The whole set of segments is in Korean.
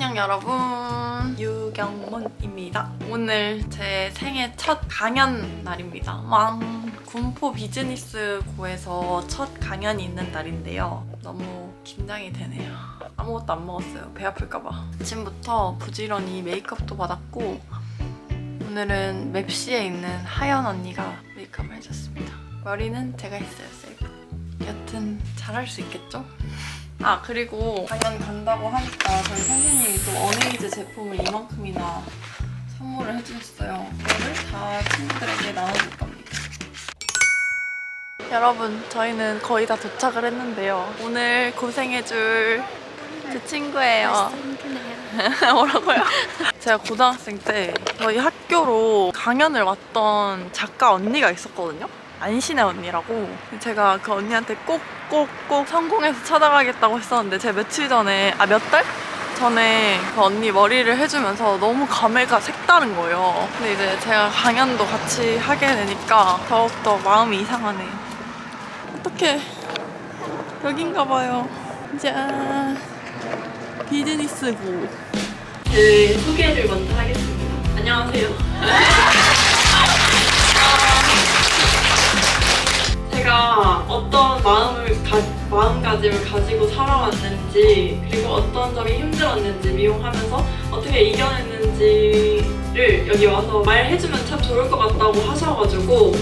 안녕 여러분, 유경문입니다. 오늘 제 생애 첫 강연 날입니다. 군포 비즈니스고에서 첫 강연이 있는 날인데요. 너무 긴장이 되네요. 아무것도 안 먹었어요. 배 아플까봐. 아침부터 부지런히 메이크업도 받았고 오늘은 맵시에 있는 하연 언니가 메이크업을 해줬습니다. 머리는 제가 했어요, 셀프. 여튼 잘할 수 있겠죠? 그리고 강연 간다고 하니까 저희 선생님이 또 어네이즈 제품을 이만큼이나 선물을 해주셨어요. 이거를 다 친구들에게 나눠줄 겁니다. 여러분, 저희는 거의 다 도착을 했는데요. 오늘 고생해줄 제 친구예요. 뭐라고요? 제가 고등학생 때 저희 학교로 강연을 왔던 작가 언니가 있었거든요. 안신혜 언니라고. 제가 그 언니한테 꼭 성공해서 찾아가겠다고 했었는데 제가 며칠 전에, 몇 달 전에 그 언니 머리를 해주면서 너무 감회가 색다른 거예요. 근데 이제 제가 강연도 같이 하게 되니까 더욱더 마음이 이상하네요. 어떡해, 여긴가 봐요. 짠, 비즈니스고. 제 소개를 먼저 하겠습니다. 안녕하세요. 제가 어떤 마음가짐을 가지고 살아왔는지, 그리고 어떤 점이 힘들었는지, 미용하면서 어떻게 이겨냈는지를 여기 와서 말해주면 참 좋을 것 같다고 하셔가지고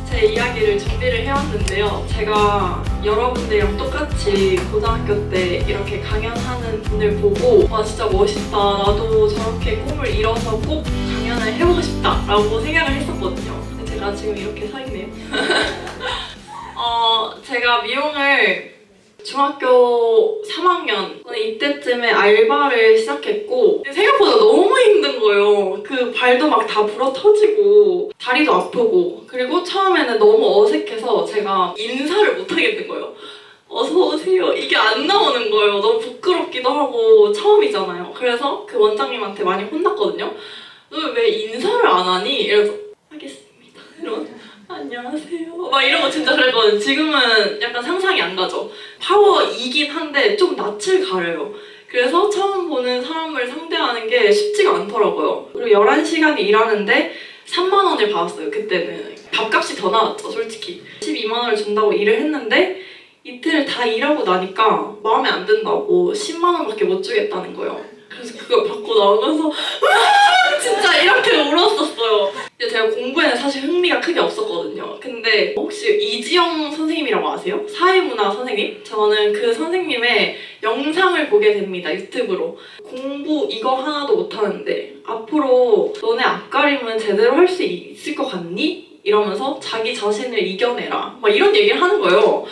제 이야기를 준비를 해왔는데요. 제가 여러분들이랑 똑같이 고등학교 때 이렇게 강연하는 분을 보고 와, 진짜 멋있다, 나도 저렇게 꿈을 이뤄서 꼭 강연을 해보고 싶다 라고 생각을 했었거든요. 근데 제가 지금 이렇게 서 있네요. 제가 미용을 중학교 3학년 이때쯤에 알바를 시작했고 생각보다 너무 힘든 거예요. 그 발도 막 다 불어 터지고 다리도 아프고, 그리고 처음에는 너무 어색해서 제가 인사를 못 하겠는 거예요. 어서오세요 이게 안 나오는 거예요. 너무 부끄럽기도 하고 처음이잖아요. 그래서 그 원장님한테 많이 혼났거든요. 너 왜 인사를 안 하니? 이래서 하겠습니다 이러면 안녕하세요 막 이런 거 진짜 그랬거든요. 지금은 약간 상상이 안 가죠. 파워이긴 한데 좀 낯을 가려요. 그래서 처음 보는 사람을 상대하는 게 쉽지가 않더라고요. 그리고 11시간 일하는데 3만 원을 받았어요. 그때는 밥값이 더 나왔죠, 솔직히. 12만 원을 준다고 일을 했는데 이틀 다 일하고 나니까 마음에 안 든다고 10만 원밖에 못 주겠다는 거예요. 그래서 그걸 받고 나오면서 진짜 이렇게 울었었어요. 제가 공부에는 사실 흥미가 크게 없었거든요. 근데 혹시 이지영 선생님이라고 아세요? 사회문화 선생님? 저는 그 선생님의 영상을 보게 됩니다, 유튜브로. 공부 이거 하나도 못하는데 앞으로 너네 앞가림은 제대로 할 수 있을 것 같니? 이러면서 자기 자신을 이겨내라 막 이런 얘기를 하는 거예요.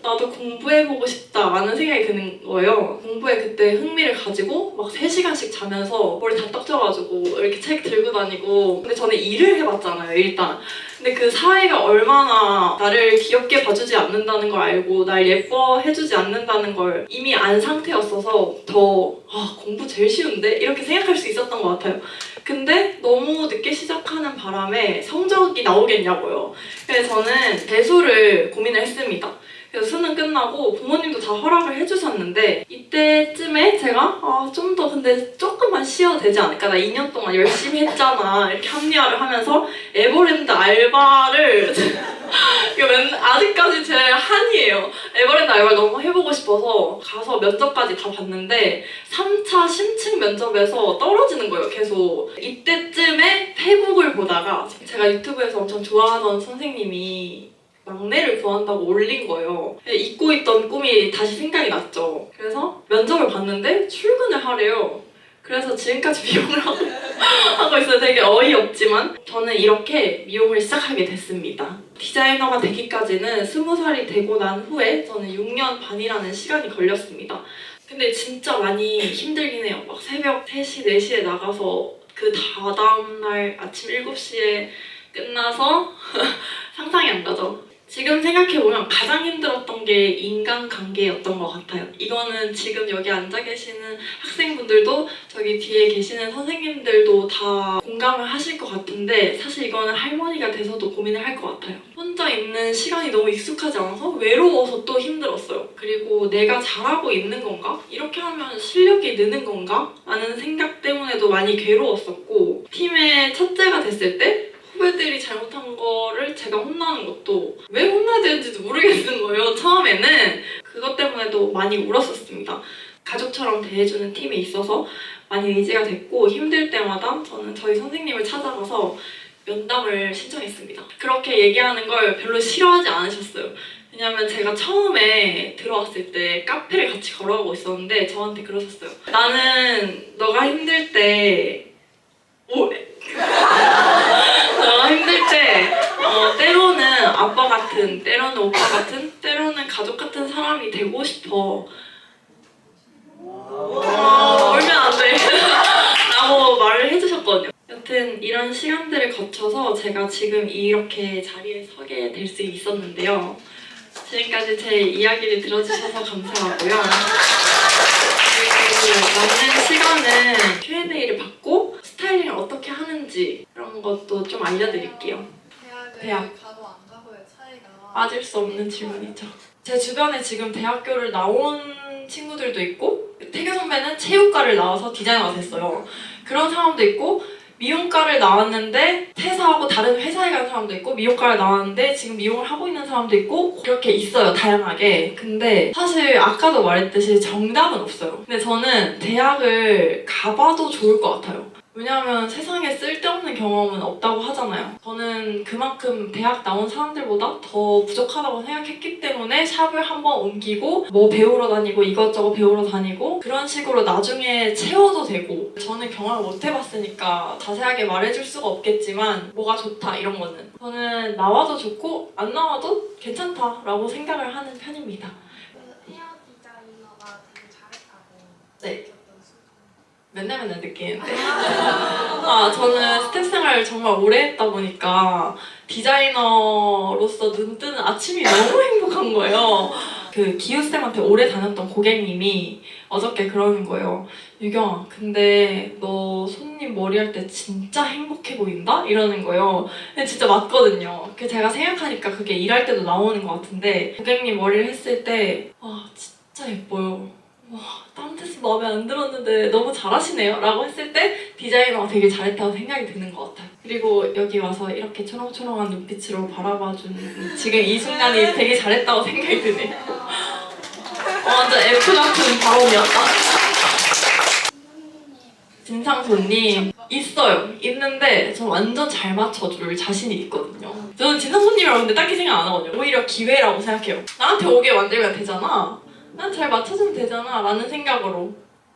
나도 공부해보고 싶다라는 생각이 드는 거예요. 공부에 그때 흥미를 가지고 막 3시간씩 자면서 머리 다 떡져가지고 이렇게 책 들고 다니고. 근데 저는 일을 해봤잖아요, 일단. 근데 그 사회가 얼마나 나를 귀엽게 봐주지 않는다는 걸 알고 날 예뻐해주지 않는다는 걸 이미 안 상태였어서 더 공부 제일 쉬운데? 이렇게 생각할 수 있었던 것 같아요. 근데 너무 늦게 시작하는 바람에 성적이 나오겠냐고요. 그래서 저는 대수를 고민을 했습니다. 그래서 수능 끝나고 부모님도 다 허락을 해주셨는데 이때쯤에 제가 좀 더 근데 조금만 쉬어도 되지 않을까? 나 2년 동안 열심히 했잖아. 이렇게 합리화를 하면서 에버랜드 알바를 아직까지 제 한이에요. 에버랜드 알바를 너무 해보고 싶어서 가서 면접까지 다 봤는데 3차 심층 면접에서 떨어지는 거예요, 계속. 이때쯤에 페북을 보다가 제가 유튜브에서 엄청 좋아하던 선생님이 막내를 구한다고 올린 거예요. 잊고 있던 꿈이 다시 생각이 났죠. 그래서 면접을 봤는데 출근을 하래요. 그래서 지금까지 미용을 하고 있어요. 되게 어이없지만 저는 이렇게 미용을 시작하게 됐습니다. 디자이너가 되기까지는 20살이 되고 난 후에 저는 6년 반이라는 시간이 걸렸습니다. 근데 진짜 많이 힘들긴 해요. 막 새벽 3시, 4시에 나가서 그 다다음날 아침 7시에 끝나서 상상이 안 가죠. 지금 생각해보면 가장 힘들었던 게 인간관계였던 것 같아요. 이거는 지금 여기 앉아 계시는 학생분들도 저기 뒤에 계시는 선생님들도 다 공감을 하실 것 같은데 사실 이거는 할머니가 돼서도 고민을 할 것 같아요. 혼자 있는 시간이 너무 익숙하지 않아서 외로워서 또 힘들었어요. 그리고 내가 잘하고 있는 건가? 이렇게 하면 실력이 느는 건가? 라는 생각 때문에도 많이 괴로웠었고 팀의 첫째가 됐을 때 후배들이 잘못한 거를 제가 혼나는 것도 왜 혼나야 되는지도 모르겠는 거예요. 처음에는 그것 때문에도 많이 울었었습니다. 가족처럼 대해주는 팀이 있어서 많이 의지가 됐고 힘들 때마다 저는 저희 선생님을 찾아가서 면담을 신청했습니다. 그렇게 얘기하는 걸 별로 싫어하지 않으셨어요. 왜냐면 제가 처음에 들어왔을 때 카페를 같이 걸어가고 있었는데 저한테 그러셨어요. 나는 너가 힘들 때 너가 힘들 때 때로는 아빠 같은, 때로는 오빠 같은, 때로는 가족 같은 사람이 되고 싶어. 울면 안 돼. 라고 말을 해주셨거든요. 여튼 이런 시간들을 거쳐서 제가 지금 이렇게 자리에 서게 될 수 있었는데요. 지금까지 제 이야기를 들어주셔서 감사하고요. 그리고 남는 시간은 Q&A를 받고 스타일링을 어떻게 하는지 그런 것도 좀 알려드릴게요. 대학 가고 안 가고의 차이가 빠질 수 없는 질문이죠. 제 주변에 지금 대학교를 나온 친구들도 있고 태교 선배는 체육과를 나와서 디자이너가 됐어요. 그런 사람도 있고 미용과를 나왔는데 퇴사하고 다른 회사에 간 사람도 있고 미용과를 나왔는데 지금 미용을 하고 있는 사람도 있고 그렇게 있어요, 다양하게. 근데 사실 아까도 말했듯이 정답은 없어요. 근데 저는 대학을 가봐도 좋을 것 같아요. 왜냐하면 세상에 쓸데없는 경험은 없다고 하잖아요. 저는 그만큼 대학 나온 사람들보다 더 부족하다고 생각했기 때문에 샵을 한번 옮기고 뭐 배우러 다니고 이것저것 배우러 다니고 그런 식으로 나중에 채워도 되고 저는 경험을 못 해봤으니까 자세하게 말해줄 수가 없겠지만 뭐가 좋다 이런 거는 저는 나와도 좋고 안 나와도 괜찮다라고 생각을 하는 편입니다. 헤어 디자이너가 되게 잘했다고 네. 맨날 느끼는데 저는 스텝 생활을 정말 오래 했다 보니까 디자이너로서 눈 뜨는 아침이 너무 행복한 거예요. 그 기우쌤한테 오래 다녔던 고객님이 어저께 그러는 거예요. 유경아, 근데 너 손님 머리할 때 진짜 행복해 보인다? 이러는 거예요. 근데 진짜 맞거든요. 제가 생각하니까 그게 일할 때도 나오는 것 같은데 고객님 머리를 했을 때 진짜 예뻐요. 와, 다른 데서 마음에 안 들었는데 너무 잘하시네요 라고 했을 때 디자이너가 되게 잘했다고 생각이 드는 것 같아요. 그리고 여기 와서 이렇게 초롱초롱한 눈빛으로 바라봐준 지금 이 순간이 되게 잘했다고 생각이 드네요. 완전 F 같은 발언이었다. 진상손님 있어요. 있는데 저 완전 잘 맞춰줄 자신이 있거든요. 저는 진상손님이라고 근데 딱히 생각 안 하거든요. 오히려 기회라고 생각해요. 나한테 오게 만들면 되잖아. 난 잘 맞춰주면 되잖아 라는 생각으로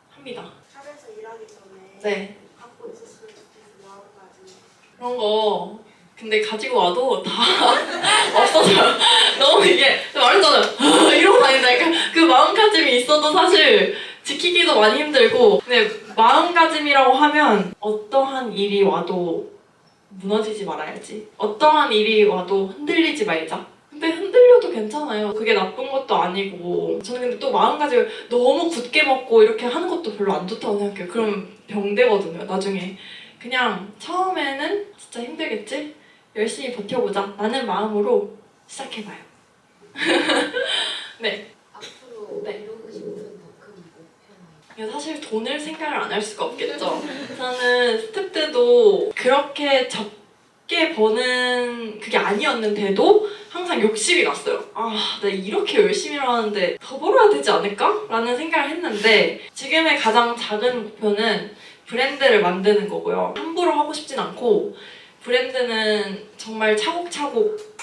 합니다. 샵에서 일하기 전에 네. 갖고 있었으면 좋겠는 마음가짐. 그런 거 근데 가지고 와도 다 없어져요. 너무 이게 말했잖아요. 이러고 다닌다니까. 그 마음가짐이 있어도 사실 지키기도 많이 힘들고 근데 마음가짐이라고 하면 어떠한 일이 와도 무너지지 말아야지. 어떠한 일이 와도 흔들리지 말자. 근데 흔들려도 괜찮아요. 그게 나쁜 것도 아니고 저는 근데 또 마음가짐을 너무 굳게 먹고 이렇게 하는 것도 별로 안 좋다고 생각해요. 그럼 병되거든요, 나중에. 그냥 처음에는 진짜 힘들겠지? 열심히 버텨보자 라는 마음으로 시작해봐요. 네. 앞으로 네. 이루고 싶은 더 큰 목표는? 사실 돈을 생각을 안 할 수가 없겠죠. 저는 스텝 때도 그렇게 적게 버는 그게 아니었는데도 항상 욕심이 났어요. 나 이렇게 열심히 일하는데 더 벌어야 되지 않을까? 라는 생각을 했는데 지금의 가장 작은 목표는 브랜드를 만드는 거고요. 함부로 하고 싶진 않고 브랜드는 정말 차곡차곡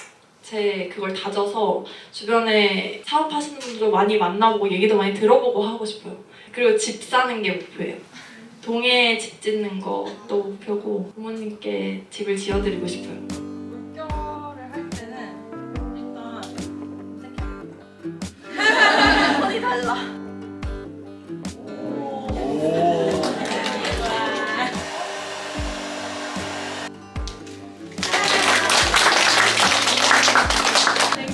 그걸 다져서 주변에 사업하시는 분들도 많이 만나보고 얘기도 많이 들어보고 하고 싶어요. 그리고 집 사는 게 목표예요. 동해에 집 짓는 것도 목표고 부모님께 집을 지어드리고 싶어요. 물결을 할 때는 일단 손이 달라. 되게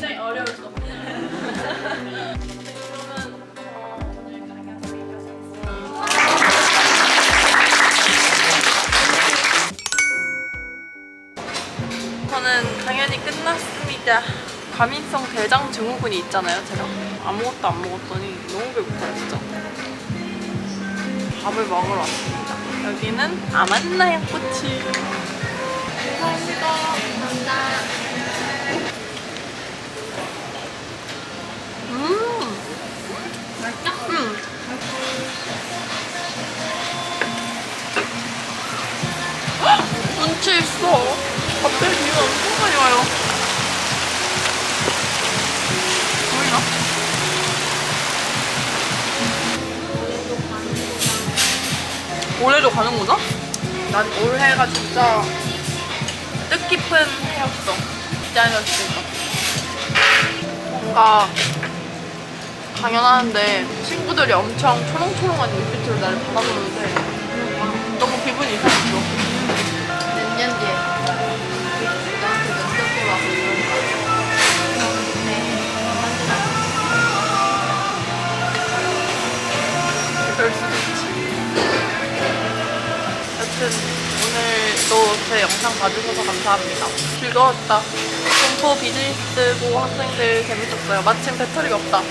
자, 과민성 대장 증후군이 있잖아요, 제가. 아무것도 안 먹었더니 너무 배고파요, 진짜. 밥을 먹으러 왔습니다. 여기는 아만나 양꼬치. 감사합니다. 맛있다? 운치 있어. 갑자기 비가 엄청 많이 와요. 보이나? 올해도 가는 거다? 난 올해가 진짜 뜻깊은 해였어. 디자이너였으니까. 뭔가 강연하는데 친구들이 엄청 초롱초롱한 눈빛으로 나를 바라보는데 너무 기분이 이상했어. 몇 년 뒤에 너한테 면접 보러 와서 이런 거 그럴 수도 있지. 여튼 오늘도 제 영상 봐주셔서 감사합니다. 즐거웠다. 공포 비즈니스부 학생들 재밌었어요. 마침 배터리가 없다.